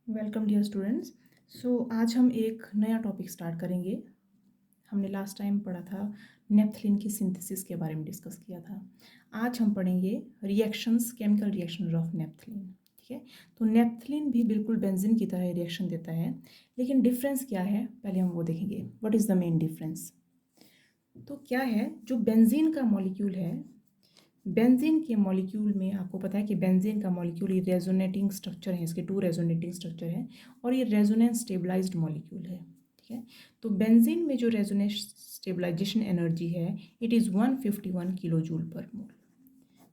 Welcome dear students. आज हम एक नया टॉपिक स्टार्ट करेंगे। हमने लास्ट टाइम पढ़ा था, नेप्थलीन की सिंथेसिस के बारे में डिस्कस किया था। आज हम पढ़ेंगे reactions, chemical reaction of naphthalene. ठीक है, तो नेप्थलीन भी बिल्कुल बेंजीन की तरह रिएक्शन देता है, लेकिन डिफरेंस क्या है पहले हम वो देखेंगे। What is the main difference? तो क्या है, जो बेंजीन का मॉलिक्यूल है, बेंजीन के मॉलिक्यूल में आपको पता है कि बेंजीन का मॉलिक्यूल ये रेजोनेटिंग स्ट्रक्चर है, इसके 2 रेजोनेटिंग स्ट्रक्चर है और ये रेजोनेंस स्टेबलाइज्ड मॉलिक्यूल है। ठीक है, तो बेंजीन में जो रेजोनेंस स्टेबलाइजेशन एनर्जी है, इट इज़ 151 किलो जूल पर मोल।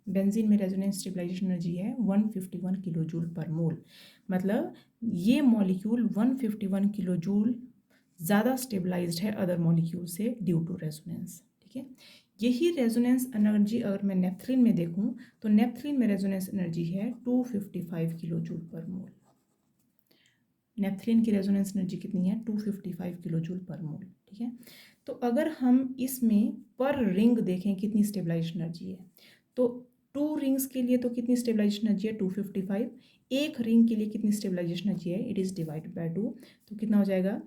बेंजीन में रेजोनेंस स्टेबलाइजेशन एनर्जी है 151 किलो जूल पर मोल। मतलब ये मॉलिक्यूल 151 किलो जूल ज़्यादा स्टेबलाइज्ड है अदर मॉलिक्यूल से ड्यू टू रेजोनेंस। ठीक है, यही रेजोनेंस एनर्जी अगर मैं नेप्थलीन में देखूं तो नेप्थलीन में रेजोनेंस एनर्जी है 255 किलो जूल पर मोल। नेप्थलीन की रेजोनेंस एनर्जी कितनी है? 255 किलो जूल पर मोल। ठीक है, तो अगर हम इसमें पर रिंग देखें कितनी स्टेबलाइजेशन एनर्जी है, तो 2 रिंग्स के लिए तो कितनी स्टेबलाइजेशन एनर्जी है? 255। एक रिंग के लिए कितनी स्टेबलाइजेशन एनर्जी है? इट इज़ डिवाइडेड बाय 2, तो कितना हो जाएगा?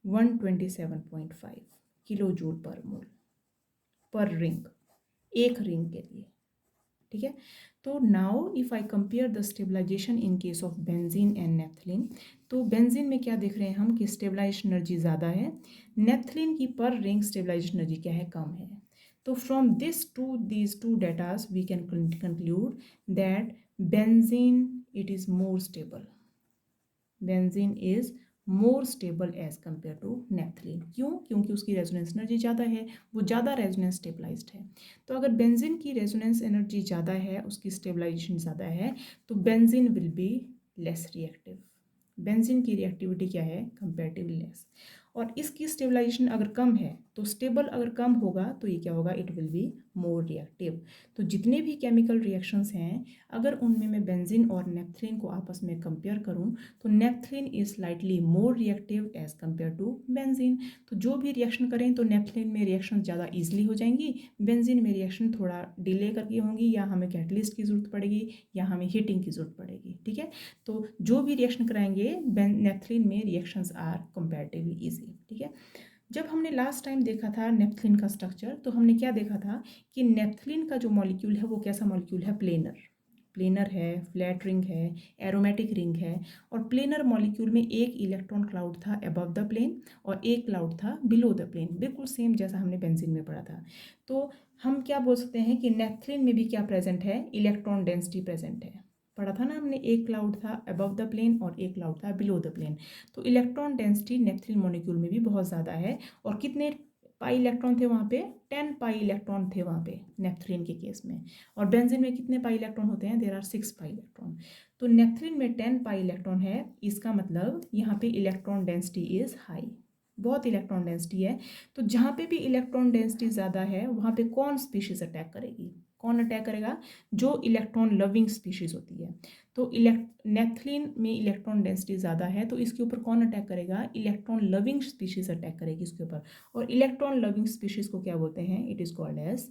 127.5 किलो जूल पर रिंग, एक रिंग के लिए। ठीक है, तो now if I compare the stabilization in case of benzene and naphthalene, तो बेंजीन में क्या देख रहे हैं हम कि स्टेबलाइजेशन एनर्जी ज़्यादा है, नेप्थलीन की पर रिंग स्टेबलाइजेशन एनर्जी क्या है? कम है। तो from these two datas we can conclude that benzene it is more stable. Benzene is more stable as compare to naphthalene. क्यों? क्योंकि उसकी रेजोनेंस एनर्जी ज़्यादा है, वो ज़्यादा रेजोनेंस स्टेबलाइज्ड है। तो अगर बेंजीन की रेजोनेंस एनर्जी ज़्यादा है, उसकी स्टेबलाइजेशन ज़्यादा है, तो benzene will be less reactive. Benzene की रिएक्टिविटी क्या है? Comparatively less. और इसकी स्टेबलाइजेशन अगर कम है, तो स्टेबल अगर कम होगा तो ये क्या होगा? It will be more reactive. तो जितने भी केमिकल रिएक्शंस हैं, अगर उनमें मैं बेंजीन और नेप्थलीन को आपस में कंपेयर करूं, तो naphthalene is slightly more reactive as compare to benzene. तो जो भी रिएक्शन करें तो नेप्थलीन में रिएक्शन ज़्यादा ईजिली हो जाएंगी, बेंजीन में रिएक्शन थोड़ा डिले करके होंगी, या हमें कैटलिस्ट की ज़रूरत पड़ेगी या हमें हीटिंग की ज़रूरत पड़ेगी। ठीक है, तो जो भी रिएक्शन कराएंगे नेप्थलीन में रिएक्शंस आर कंपेरेटिवली ईजी। ठीक है, जब हमने लास्ट टाइम देखा था नेप्थलीन का स्ट्रक्चर, तो हमने क्या देखा था कि नेप्थलीन का जो मॉलिक्यूल है वो कैसा मॉलिक्यूल है? प्लेनर। प्लेनर है, फ्लैट रिंग है, एरोमेटिक रिंग है। और प्लेनर मॉलिक्यूल में एक इलेक्ट्रॉन क्लाउड था अबव द प्लेन और एक क्लाउड था बिलो द प्लेन, बिल्कुल सेम जैसा हमने बेंजीन में पढ़ा था। तो हम क्या बोल सकते हैं कि नेप्थलीन में भी क्या प्रेजेंट है? इलेक्ट्रॉन डेंसिटी प्रेजेंट है। पढ़ा था ना हमने, एक क्लाउड था अबव द प्लेन और एक क्लाउड था बिलो द प्लेन। तो इलेक्ट्रॉन डेंसिटी नेप्थलीन मॉलिक्यूल में भी बहुत ज़्यादा है। और कितने पाई इलेक्ट्रॉन थे वहाँ पे? 10 पाई इलेक्ट्रॉन थे वहाँ पे नेप्थलीन के केस में। और बेंजीन में कितने पाई इलेक्ट्रॉन होते हैं? There are 6 pi electron. तो नेप्थलीन में 10 पाई इलेक्ट्रॉन है, इसका मतलब यहाँ पे इलेक्ट्रॉन डेंसिटी इज हाई, बहुत इलेक्ट्रॉन डेंसिटी है। तो जहाँ पे भी इलेक्ट्रॉन डेंसिटी ज़्यादा है, वहाँ पे कौन स्पीशीज अटैक करेगी? कौन अटैक करेगा? जो इलेक्ट्रॉन लविंग स्पीशीज होती है। तो नेप्थलीन में इलेक्ट्रॉन डेंसिटी ज़्यादा है, तो इसके ऊपर कौन अटैक करेगा? इलेक्ट्रॉन लविंग स्पीशीज अटैक करेगी इसके ऊपर। और इलेक्ट्रॉन लविंग स्पीशीज को क्या बोलते हैं? It is called as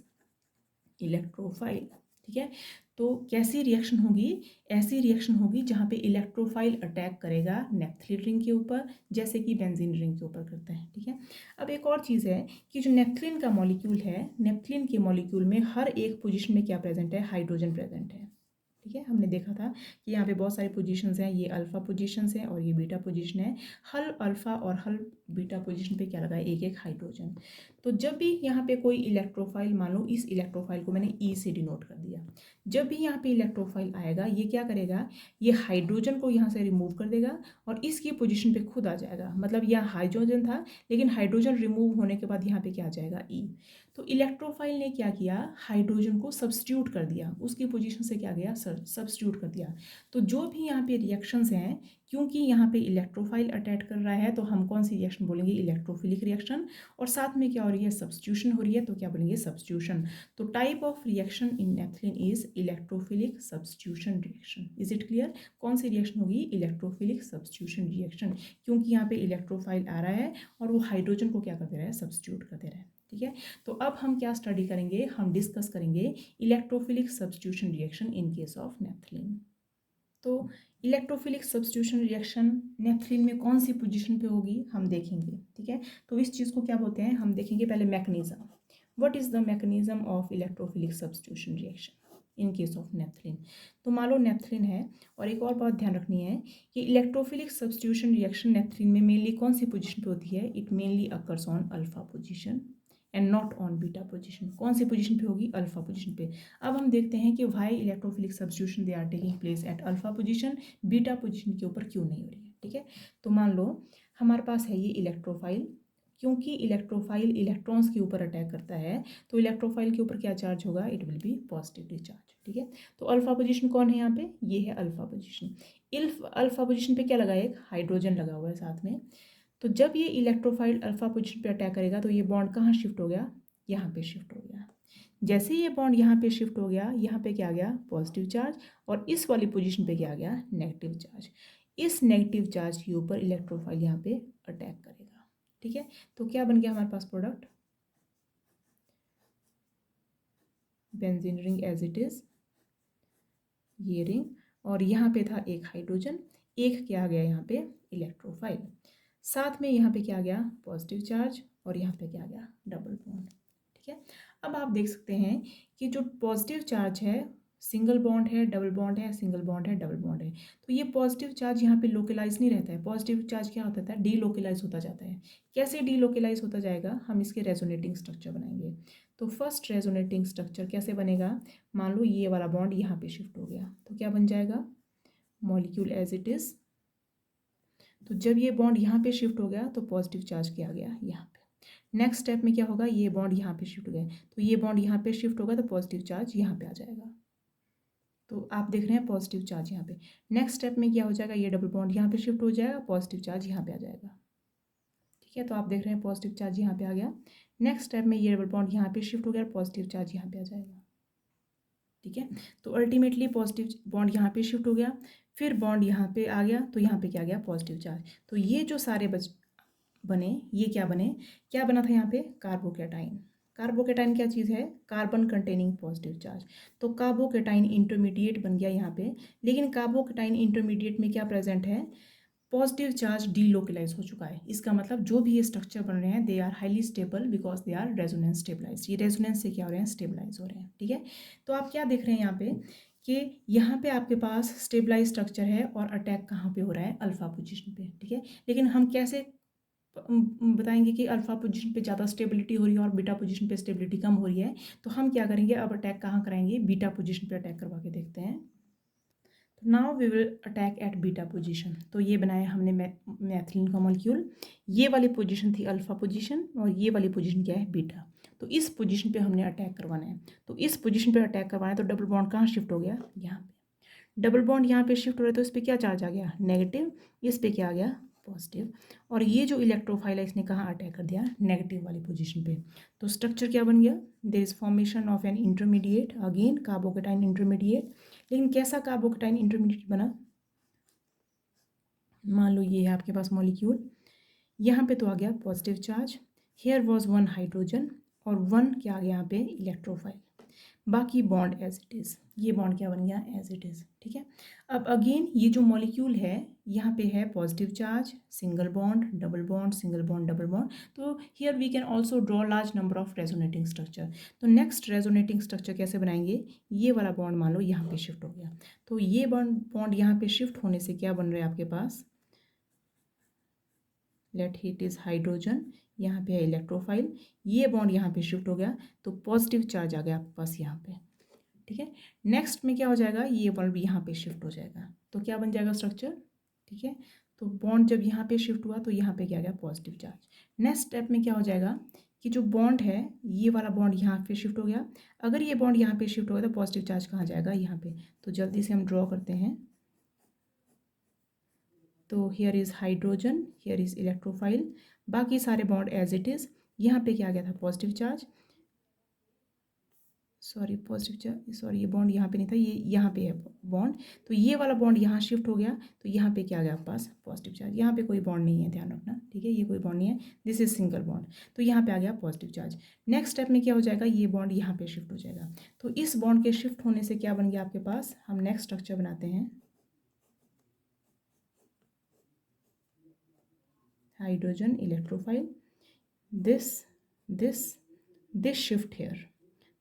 electrophile. ठीक है, तो कैसी रिएक्शन होगी? ऐसी रिएक्शन होगी जहाँ पे इलेक्ट्रोफाइल अटैक करेगा नेप्थलीन रिंग के ऊपर, जैसे कि बेंजीन रिंग के ऊपर करता है। ठीक है, अब एक और चीज़ है कि जो नेप्थलीन का मॉलिक्यूल है, नेप्थलीन के मॉलिक्यूल में हर एक पोजीशन में क्या प्रेजेंट है? हाइड्रोजन प्रेजेंट है। ठीक है, हमने देखा था कि यहाँ पे बहुत सारी पोजीशंस हैं, ये अल्फा पोजीशंस हैं और ये बीटा पोजीशन है। हर अल्फा और हर बीटा पोजीशन पे क्या लगा है? एक एक हाइड्रोजन। तो जब भी यहाँ पे कोई इलेक्ट्रोफाइल, मान लो इस इलेक्ट्रोफाइल को मैंने ई से डिनोट कर दिया, जब भी यहाँ पे इलेक्ट्रोफाइल आएगा, ये क्या करेगा? ये हाइड्रोजन को यहाँ से रिमूव कर देगा और इसकी पोजीशन पे खुद आ जाएगा। मतलब यहाँ हाइड्रोजन था, लेकिन हाइड्रोजन रिमूव होने के बाद यहाँ पे क्या आ जाएगा? ई। तो इलेक्ट्रोफाइल ने क्या किया? हाइड्रोजन को सब्स्टिट्यूट कर दिया, उसकी पोजीशन से क्या गया? सब्स्टिट्यूट कर दिया। तो जो भी यहाँ पे रिएक्शंस हैं, क्योंकि यहाँ पे इलेक्ट्रोफाइल अटैक कर रहा है, तो हम कौन सी रिएक्शन बोलेंगे? Electrophilic reaction. और साथ में क्या हो रही है? सब्स्टिट्यूशन हो रही है, तो क्या बोलेंगे? सब्स्टिट्यूशन। तो type of reaction in naphthalene is electrophilic substitution reaction. Is it clear? कौन सी रिएक्शन होगी? इलेक्ट्रोफिलिक सब्स्टिट्यूशन रिएक्शन, क्योंकि यहाँ पे इलेक्ट्रोफाइल आ रहा है और वो हाइड्रोजन को क्या कर दे रहा है? सब्स्टिट्यूट कर दे रहा है। ठीक है, तो अब हम क्या स्टडी करेंगे? हम डिस्कस करेंगे electrophilic substitution reaction in case of naphthalene. तो इलेक्ट्रोफिलिक सब्स्टिट्यूशन रिएक्शन नेफ्थलीन में कौन सी पोजीशन पे होगी हम देखेंगे, ठीक है। तो इस चीज़ को क्या बोलते हैं हम देखेंगे पहले mechanism. What is the mechanism of electrophilic substitution reaction in case of naphthalene. तो मान लो नेफ्थलीन है, और एक और बात ध्यान रखनी है कि इलेक्ट्रोफिलिक सब्स्टिट्यूशन रिएक्शन नेफ्थलीन में मेनली कौन सी पोजीशन पे होती है, it mainly occurs on alpha position and not on beta position. कौन सी पोजीशन पे होगी, अल्फा पोजीशन पे। अब हम देखते हैं कि why electrophilic substitution they are taking place at alpha position, beta position के ऊपर क्यों नहीं हो रही है, ठीक है। तो मान लो हमारे पास है ये इलेक्ट्रोफाइल, क्योंकि इलेक्ट्रोफाइल इलेक्ट्रॉन्स के ऊपर अटैक करता है तो इलेक्ट्रोफाइल के ऊपर क्या चार्ज होगा, it will be positively charge, ठीक है। तो अल्फा पोजीशन कौन है यहाँ पे, ये है अल्फा पोजीशन। अल्फा पोजीशन पे क्या लगा है, एक हाइड्रोजन लगा हुआ है साथ में। तो जब ये इलेक्ट्रोफाइल अल्फा पोजीशन पे अटैक करेगा तो ये बॉन्ड कहाँ शिफ्ट हो गया, यहाँ पे शिफ्ट हो गया। जैसे ये बॉन्ड यहाँ पे शिफ्ट हो गया, यहाँ पे क्या आ गया, पॉजिटिव चार्ज, और इस वाली पोजीशन पे क्या आ गया, नेगेटिव चार्ज। इस नेगेटिव चार्ज के ऊपर इलेक्ट्रोफाइल यहाँ पे अटैक करेगा, ठीक है। तो क्या बन गया हमारे पास product, benzene ring as it is, ये रिंग, और यहाँ पे था एक हाइड्रोजन, एक क्या आ गया यहाँ पे इलेक्ट्रोफाइल, साथ में यहाँ पे क्या आ गया पॉजिटिव चार्ज, और यहाँ पे क्या आ गया डबल बॉन्ड, ठीक है। अब आप देख सकते हैं कि जो पॉजिटिव चार्ज है, सिंगल बॉन्ड है, डबल बॉन्ड है, सिंगल बॉन्ड है, डबल बॉन्ड है, तो ये पॉजिटिव चार्ज यहाँ पे लोकलाइज नहीं रहता है। पॉजिटिव चार्ज क्या होता है, डी लोकलाइज होता जाता है। कैसे डी लोकलाइज होता जाएगा, हम इसके रेजोनेटिंग स्ट्रक्चर बनाएंगे। तो फर्स्ट रेजोनेटिंग स्ट्रक्चर कैसे बनेगा, मान लो ये वाला बॉन्ड यहाँ पे शिफ्ट हो गया तो क्या बन जाएगा, मॉलिक्यूल एज इट इज। तो जब ये बॉन्ड यहाँ पे शिफ्ट हो गया तो पॉजिटिव चार्ज क्या आ गया यहाँ पे। नेक्स्ट स्टेप में क्या होगा, ये बॉन्ड यहाँ पे शिफ्ट हो गया तो ये बॉन्ड यहाँ पे शिफ्ट होगा तो पॉजिटिव चार्ज यहाँ पे आ जाएगा। तो आप देख रहे हैं पॉजिटिव चार्ज यहाँ पे। नेक्स्ट स्टेप में क्या हो जाएगा, ये डबल बॉन्ड यहाँ पे शिफ्ट हो जाएगा, पॉजिटिव चार्ज यहाँ पे आ जाएगा, ठीक है। तो आप देख रहे हैं पॉजिटिव चार्ज यहाँ पे आ गया। नेक्स्ट स्टेप में ये डबल बॉन्ड यहाँ पे शिफ्ट हो गया, पॉजिटिव चार्ज यहाँ पे आ जाएगा, ठीक है। तो अल्टीमेटली पॉजिटिव बॉन्ड यहाँ पे शिफ्ट हो गया, फिर बॉन्ड यहाँ पे आ गया तो यहाँ पे क्या गया पॉजिटिव चार्ज। तो ये जो सारे बने, ये क्या बना था यहाँ पे, कार्बोकेटाइन। कार्बोकेटाइन क्या चीज़ है, कार्बन कंटेनिंग पॉजिटिव चार्ज। तो कार्बोकेटाइन इंटरमीडिएट बन गया यहाँ पे, लेकिन कार्बोकेटाइन इंटरमीडिएट में क्या प्रेजेंट है, पॉजिटिव चार्ज डीलोकलाइज हो चुका है। इसका मतलब जो भी ये स्ट्रक्चर बन रहे हैं they are highly stable because they are resonance stabilize. ये रेजोनेंस से क्या हो रहे हैं, स्टेबलाइज हो रहे हैं, ठीक है। तो आप क्या देख रहे हैं यहाँ पे कि यहाँ पे आपके पास स्टेबलाइज स्ट्रक्चर है और अटैक कहाँ पे हो रहा है, अल्फा पोजीशन पे, ठीक है। लेकिन हम कैसे बताएंगे कि अल्फा पोजीशन पे ज़्यादा स्टेबिलिटी हो रही है और बीटा पोजीशन पे स्टेबिलिटी कम हो रही है। तो हम क्या करेंगे, अब अटैक कहाँ कराएंगे, बीटा पोजीशन पे अटैक करवा के देखते हैं। Now we will attack at beta position. तो ये बनाया हमने मैथिलीन का मॉलिक्यूल, ये वाली पोजीशन थी अल्फा पोजीशन और ये वाली पोजीशन क्या है, बीटा। तो इस पोजीशन पे हमने अटैक करवाना है। तो इस पोजीशन पे अटैक करवाना है तो डबल बॉन्ड कहाँ शिफ्ट हो गया, यहाँ पे। डबल बॉन्ड यहाँ पे शिफ्ट हो रहा है तो इस पर क्या चार्ज आ गया, नेगेटिव, इस पर क्या आ गया पॉजिटिव, और ये जो इलेक्ट्रोफाइल है इसने कहाँ अटैक कर दिया, नेगेटिव वाली पोजीशन पे। तो स्ट्रक्चर क्या बन गया, there is formation of an intermediate, again carbocation intermediate. लेकिन कैसा कार्बोकेटाइन इंटरमीडिएट बना, मान लो ये है आपके पास मॉलिक्यूल, यहाँ पे तो आ गया positive charge, here was one hydrogen और वन क्या आ गया यहाँ पे इलेक्ट्रोफाइल, बाकी बॉन्ड एज इट इज़, ये बॉन्ड क्या बन गया एज इट इज़, ठीक है। अब अगेन ये जो मॉलिक्यूल है यहाँ पे है positive charge, single bond, double bond, single bond, double bond. तो here we can also draw large number of resonating structure. तो नेक्स्ट रेजोनेटिंग स्ट्रक्चर कैसे बनाएंगे, ये वाला बॉन्ड मान लो यहाँ पे शिफ्ट हो गया, तो ये बॉन्ड यहाँ पे शिफ्ट होने से क्या बन रहा है आपके पास, लेट हिट इज हाइड्रोजन, यहाँ पे है इलेक्ट्रोफाइल, ये बॉन्ड यहाँ पे शिफ्ट हो गया तो पॉजिटिव चार्ज आ गया आपके पास यहाँ पे, ठीक है। नेक्स्ट में क्या हो जाएगा, ये बॉन्ड भी यहाँ पे शिफ्ट हो जाएगा तो क्या बन जाएगा स्ट्रक्चर, ठीक है। तो बॉन्ड जब यहाँ पे शिफ्ट हुआ तो यहाँ पे क्या गया पॉजिटिव चार्ज। नेक्स्ट स्टेप में क्या हो जाएगा कि जो बॉन्ड है ये वाला बॉन्ड यहाँ पे शिफ्ट हो गया, अगर ये बॉन्ड यहाँ पे शिफ्ट हो गया तो पॉजिटिव चार्ज कहाँ जाएगा, यहाँ पे। तो जल्दी से हम ड्रॉ करते हैं। तो here is hydrogen, here is electrophile, बाकी सारे बॉन्ड एज इट इज़। यहाँ पे क्या आ गया था पॉजिटिव चार्ज, ये बॉन्ड यहाँ पे नहीं था, ये यहाँ पे है बॉन्ड, तो ये वाला बॉन्ड यहाँ शिफ्ट हो गया तो यहाँ पे क्या आ गया आपके पास पॉजिटिव चार्ज। यहाँ पे कोई बॉन्ड नहीं है, ध्यान रखना, ठीक है, ये कोई बॉन्ड नहीं है, दिस इज सिंगल बॉन्ड, तो यहाँ पे आ गया पॉजिटिव चार्ज। नेक्स्ट स्टेप में क्या हो जाएगा, ये बॉन्ड यहाँ पे शिफ्ट हो जाएगा। तो इस बॉन्ड के शिफ्ट होने से क्या बन गया आपके पास, हम नेक्स्ट स्ट्रक्चर बनाते हैं। Hydrogen electrophile, this shift here,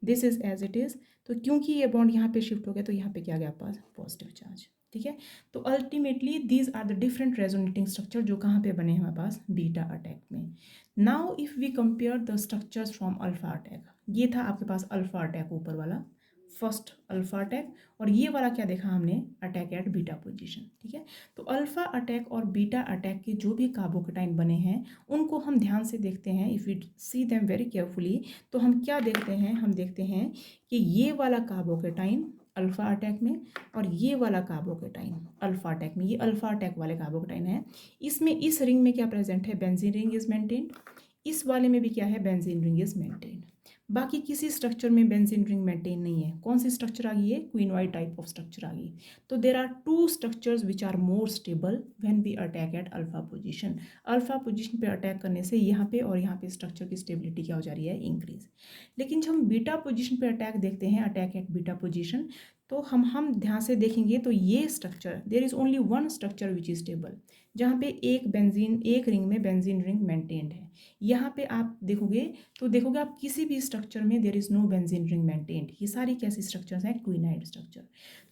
this is as it is. तो क्योंकि ये बॉन्ड यहाँ पे शिफ्ट हो गया तो यहाँ पे क्या गया पास पॉजिटिव चार्ज, ठीक है। तो ultimately these are the different resonating structure जो कहाँ पे बने हमारे पास बीटा अटैक में। Now if we compare the structures from alpha attack, ये था आपके पास अल्फा अटैक ऊपर वाला, फर्स्ट अल्फा अटैक, और ये वाला क्या देखा हमने अटैक एट बीटा पोजीशन, ठीक है। तो अल्फा अटैक और बीटा अटैक के जो भी कार्बोकेटाइन बने हैं उनको हम ध्यान से देखते हैं, if you see them very carefully, तो हम क्या देखते हैं, हम देखते हैं कि ये वाला कार्बोकेटाइन अल्फा अटैक में और ये वाला कार्बोकेटाइन अल्फा अटैक में, ये अल्फा अटैक वाले कार्बोकेटाइन है, इसमें इस रिंग में क्या प्रेजेंट है, बेंजीन रिंग इज मेंटेन्ड, इस वाले में भी क्या है, बेंजीन रिंग इज मेंटेन्ड। बाकी किसी स्ट्रक्चर में बेंजीन रिंग मेंटेन नहीं है। कौन सी स्ट्रक्चर आ गई है, क्वीनॉइड टाइप ऑफ स्ट्रक्चर आ गई। तो there are two structures which are more stable when we attack at alpha position. Alpha position पे अटैक करने से यहाँ पे और यहाँ पे स्ट्रक्चर की स्टेबिलिटी क्या हो जा रही है, इंक्रीज। लेकिन जब हम बीटा पोजीशन पे अटैक देखते हैं, अटैक एट बीटा पोजीशन, तो हम ध्यान से देखेंगे तो ये structure, there is only one structure which is stable, जहाँ पे एक रिंग में बेंजीन रिंग मेंटेन्ड है। यहाँ पे आप देखोगे तो देखोगे आप किसी भी स्ट्रक्चर में there is no benzene ring maintained. ये सारी कैसी स्ट्रक्चर्स हैं, क्वीनाइड स्ट्रक्चर।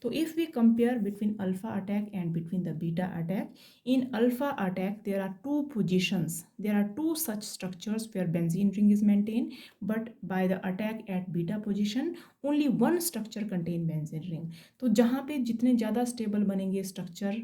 तो if we compare between alpha attack and between the beta attack, in alpha attack there are two positions, there are two such structures where benzene ring is maintain, but by the attack at beta position only one structure contain benzene ring. तो जहाँ पे जितने ज़्यादा stable बनेंगे structure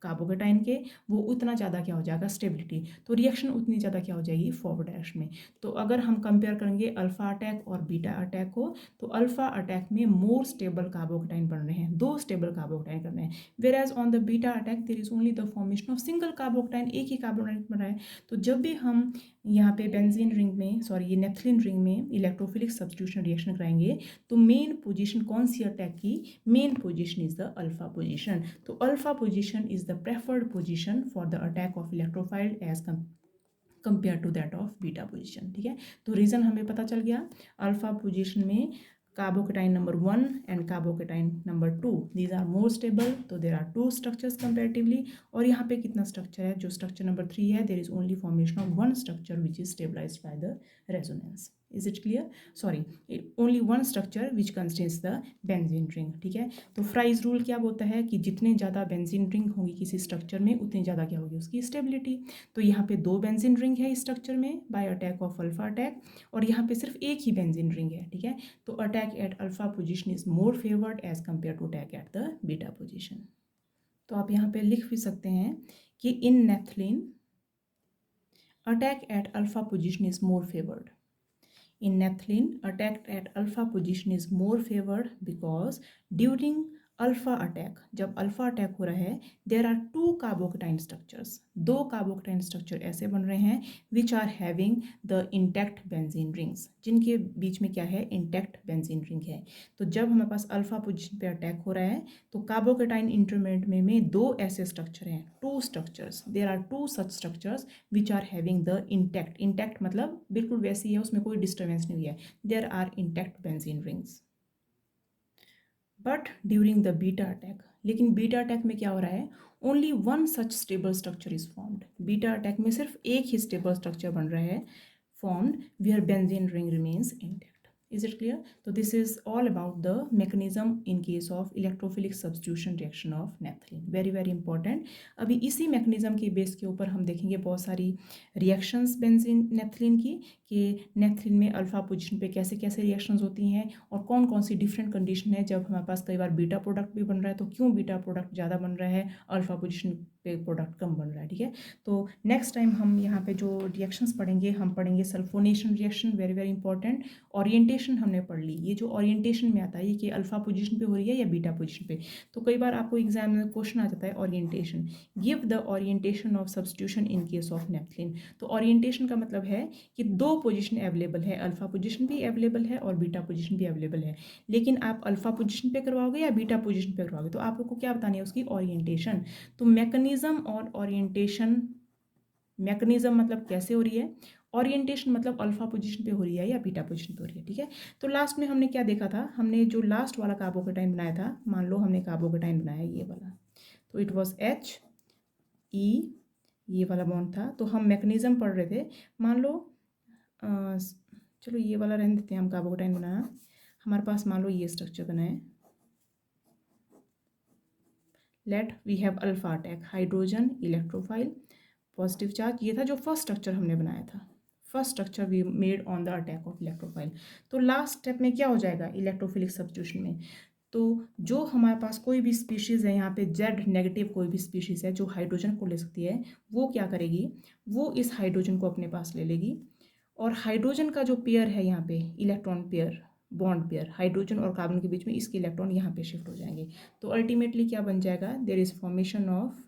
carbocation के, वो उतना ज़्यादा क्या हो जाएगा, स्टेबिलिटी, तो रिएक्शन उतनी ज़्यादा क्या हो जाएगी, फॉरवर्ड डायरेक्शन में। तो अगर हम कंपेयर करेंगे अल्फा अटैक और बीटा अटैक को, तो अल्फा अटैक में मोर स्टेबल कार्बोकेटाइन बन रहे हैं, दो स्टेबल कार्बोकेटाइन कर रहे हैं, whereas on the beta attack there is only the formation of single carbocation, एक ही कार्बोकेटाइन बन रहा है। तो जब भी हम यहाँ पे बेंजीन रिंग में, सॉरी ये नेफ्थलीन रिंग में इलेक्ट्रोफिलिक सब्स्टिट्यूशन रिएक्शन कराएंगे, तो मेन पोजीशन कौन सी अटैक की, main position is the alpha position. तो alpha position is the preferred position for the attack of electrophile as compare to that of beta position, ठीक है। तो रीजन हमें पता चल गया, अल्फा पोजीशन में carbocation number 1 and carbocation number 2 these are more stable, तो there are two structures comparatively. और यहाँ पे कितना स्ट्रक्चर है, जो स्ट्रक्चर नंबर 3 है, there is only formation of one structure which is stabilized by the resonance. Is it clear, sorry only one structure which contains the benzene ring, ठीक है। तो फ्राइज रूल क्या बोलता है कि जितने ज़्यादा बेंजीन रिंग होंगी किसी स्ट्रक्चर में, उतनी ज़्यादा क्या होगी उसकी स्टेबिलिटी। तो यहाँ पे 2 बेंजीन रिंग है इस स्ट्रक्चर में by attack of alpha attack, और यहाँ पे सिर्फ एक ही बेंजीन रिंग है, ठीक है। तो attack at alpha position is more favoured as compare to attack at the beta position. तो आप यहाँ पे लिख भी सकते हैं कि in naphthalene attack at alpha position is more favoured. In naphthalene, attack at alpha position is more favored because during alpha attack, जब अल्फा अटैक हो रहा है, there are 2 carbocation structures, 2 carbocation structure ऐसे बन रहे हैं which are having the intact benzene rings, जिनके बीच में क्या है, इंटैक्ट बेंजीन रिंग है। तो जब हमारे पास अल्फा पोजीशन पे अटैक हो रहा है, तो कार्बोकेटाइन इंटरमीडिएट में 2 ऐसे स्ट्रक्चर हैं, 2 structures, there are 2 such structures which are having the intact, intact मतलब बिल्कुल वैसी है, उसमें कोई डिस्टर्बेंस नहीं हुई है, there are intact benzene rings. But during the beta attack, लेकिन बीटा अटैक में क्या हो रहा है, only one such stable structure is formed. Beta attack में सिर्फ एक ही स्टेबल स्ट्रक्चर बन रहा है, formed where benzene ring remains intact. Is it clear? So this is all about the mechanism in case of electrophilic substitution reaction of naphthalene. Very very important. अभी इसी mechanism की बेस के ऊपर हम देखेंगे बहुत सारी reactions बेंजीन नेफ्थलीन की, कि नेफ्थलीन में अल्फा पोजीशन पे कैसे कैसे रिएक्शंस होती हैं और कौन कौन सी डिफरेंट कंडीशन है। जब हमारे पास कई बार बीटा प्रोडक्ट भी बन रहा है, तो क्यों बीटा प्रोडक्ट ज़्यादा बन रहा है, अल्फा पोजीशन पे प्रोडक्ट कम बन रहा है, ठीक है। तो नेक्स्ट टाइम हम यहाँ पे जो रिएक्शंस पढ़ेंगे, हम पढ़ेंगे sulphonation reaction, very very important. Orientation हमने पढ़ ली, ये जो ओरिएंटेशन में आता है, ये कि अल्फा पोजीशन पे हो रही है या बीटा पोजीशन पे। तो कई बार आपको एग्जाम में क्वेश्चन आ जाता है orientation, give the orientation of substitution in case of naphthalene. तो ओरिएंटेशन का मतलब है कि 2 पोजीशन अवेलेबल है, अल्फा पोजीशन भी अवेलेबल है और बीटा पोजीशन भी अवेलेबल है, लेकिन आप अल्फा पोजीशन पे करवाओगे या बीटा पोजीशन पे करवाओगे, तो आप लोग को क्या बतानी है, उसकी ओरिएंटेशन। तो मैकेनिज्म और ओरिएंटेशन, मैकेनिज्म मतलब कैसे हो रही है, ओरिएंटेशन मतलब अल्फा पोजीशन पे हो रही है या बीटा पोजीशन पे हो रही है, ठीक है। तो लास्ट में हमने क्या देखा था, हमने जो लास्ट वाला कार्बोकेटाइन बनाया था, मान लो हमने कार्बोकेटाइन बनाया ये वाला, तो इट वाज HE ये वाला बॉन्ड था, तो हम मैकेनिज्म पढ़ रहे थे। मान लो चलो ये वाला रहने देते हैं, हम कार्बोकेटाइन बनाना। हमारे पास मान लो ये स्ट्रक्चर बना है, let we have alpha attack, hydrogen electrophile positive charge. ये था जो फर्स्ट स्ट्रक्चर हमने बनाया था, first structure we made on the attack of electrophile. तो लास्ट स्टेप में क्या हो जाएगा इलेक्ट्रोफिलिक सब्स्टिट्यूशन में, तो जो हमारे पास कोई भी स्पीशीज़ है यहाँ पे जेड नेगेटिव कोई भी स्पीशीज़ है जो हाइड्रोजन को ले सकती है, वो क्या करेगी, वो इस हाइड्रोजन को अपने पास ले लेगी, और हाइड्रोजन का जो पेयर है यहाँ पे electron pair, bond pair hydrogen और कार्बन के बीच में, इसके इलेक्ट्रॉन यहाँ पे शिफ्ट हो जाएंगे। तो अल्टीमेटली क्या बन जाएगा, देयर इज फॉर्मेशन ऑफ,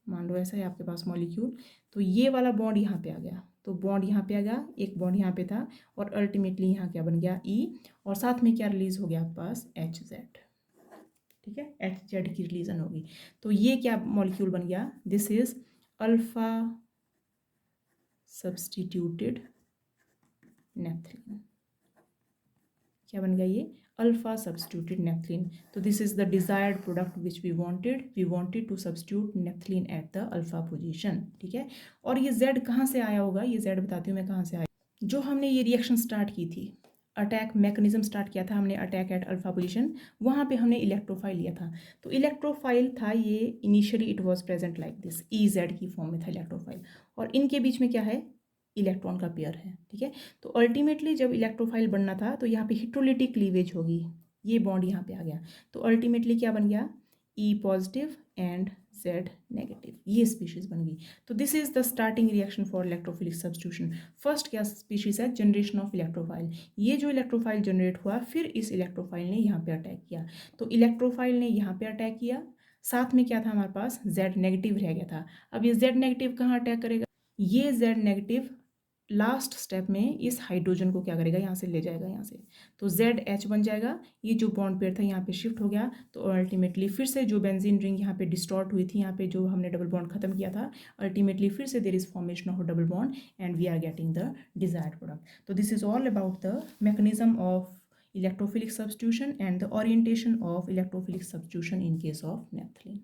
मान लो ऐसा है आपके पास मॉलिक्यूल, तो ये वाला बॉन्ड यहाँ पे आ गया, तो बॉन्ड यहाँ पे आ गया, एक बॉन्ड यहाँ पे था, और अल्टीमेटली यहाँ क्या बन गया ई, और साथ में क्या रिलीज हो गया आपके पास एच जेड। ठीक है, एच जेड की रिलीजन होगी। तो ये क्या मॉलिक्यूल बन गया, this is alpha substituted naphthalene. क्या बन गया ये अल्फा सब्स्टिट्यूटेड नेफ्थलीन। तो this is the desired product which we wanted to substitute naphthalene at the alpha position. ठीक है, और ये जेड कहाँ से आया होगा, ये जेड बताती हूँ मैं कहाँ से आया। जो हमने ये रिएक्शन स्टार्ट की थी, अटैक मैकेनिज्म स्टार्ट किया था हमने, अटैक एट अल्फा पोजीशन, वहाँ पे हमने इलेक्ट्रोफाइल लिया था। तो इलेक्ट्रोफाइल था ये, initially it was present like this, E Z की फॉर्म में था इलेक्ट्रोफाइल, और इनके बीच में क्या है, इलेक्ट्रॉन का पेयर है। ठीक है, तो अल्टीमेटली जब इलेक्ट्रोफाइल बनना था तो यहाँ पे हिट्रोलिटिक क्लीवेज होगी, ये बॉन्ड यहाँ पे आ गया, तो अल्टीमेटली क्या बन गया, ई पॉजिटिव एंड जेड नेगेटिव, ये स्पीशीज बन गई। तो this is the starting reaction for electrophilic substitution. First क्या स्पीशीज है, जनरेशन ऑफ इलेक्ट्रोफाइल। ये जो इलेक्ट्रोफाइल जनरेट हुआ, फिर इस इलेक्ट्रोफाइल ने यहाँ पे अटैक किया, तो इलेक्ट्रोफाइल ने यहाँ पे अटैक किया, साथ में क्या था हमारे पास, जेड नेगेटिव रह गया था। अब ये जेड नेगेटिव कहाँ अटैक करेगा, ये जेड नेगेटिव लास्ट स्टेप में इस हाइड्रोजन को क्या करेगा, यहाँ से ले जाएगा यहाँ से, तो जेड एच बन जाएगा, ये जो बॉन्ड पेयर था यहाँ पे शिफ्ट हो गया, तो अल्टीमेटली फिर से जो बेंजीन रिंग यहाँ पे डिस्टॉर्ट हुई थी, यहाँ पे जो हमने डबल बॉन्ड खत्म किया था, अल्टीमेटली फिर से there is formation of double bond and we are getting the desired product. तो this is all about the mechanism of electrophilic substitution and the orientation of electrophilic substitution in case of naphthalene.